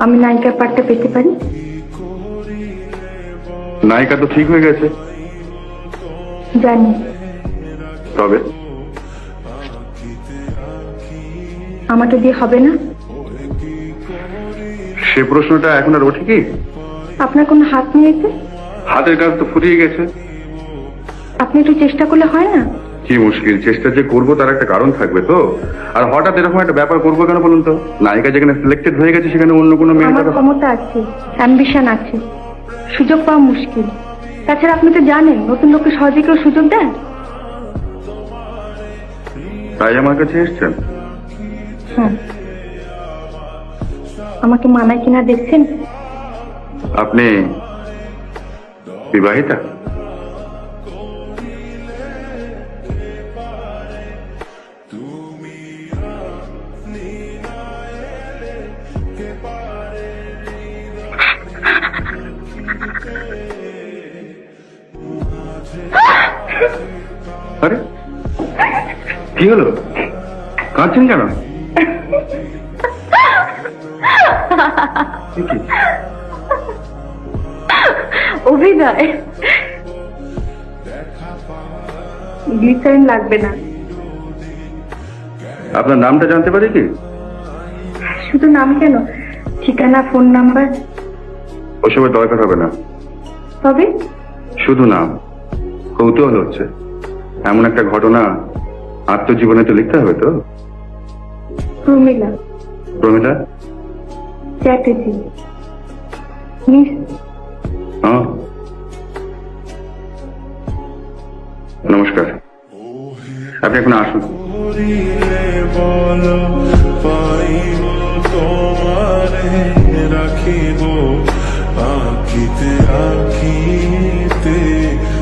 আমি নায়িকার পার্টটা পেতে পারি? নায়িকা তো ঠিক হয়ে গেছে। জানি। তবে আমাকে দিয়ে হবে না? সে প্রশ্নটা এখন আর ওঠে কি? আপনার কোনো হাত নেই এতে? হাতের কাজ তো ফুরিয়ে গেছে। আপনি একটু চেষ্টা করলে হয় না? কি মুশকিল, চেষ্টা যে করবো তার একটা কারণ থাকবে তো। আর হঠাৎ এরকম একটা ব্যাপার করবো কেন বলুন তো? নায়িকা যেখানে সিলেক্টেড হয়ে গেছে সেখানে অন্য কোনো আমার মেয়ে। ক্ষমতা আছে, অ্যাম্বিশন আছে, সুযোগ পাওয়া মুশকিল। তাছাড়া আপনি তো জানেন নতুন লোককে সহজে কেউ সুযোগ দেন। তাই আমার কাছে এসছেন? হ্যাঁ। আমাকে মানায় কিনা দেখছেন? আপনি বিবাহিতা? আরে কি হলো, কাঁদছেন কেন? অভিনয়। গ্লিসারিন লাগবে না। আপনার নামটা জানতে পারি কি? শুধু নাম কেন, ঠিকানা, ফোন নাম্বার? ওসবের দরকার হবে না। তবে শুধু নাম। কৌতূহল হচ্ছে, এমন একটা ঘটনা আত্মজীবনে তো লিখতে হবে তো। প্রমিলা। প্রমিলা চ্যাটার্জি। মিস। হ্যাঁ, নমস্কার। আপনি এখন আসুন। বলো পাইব তোমারে রাখি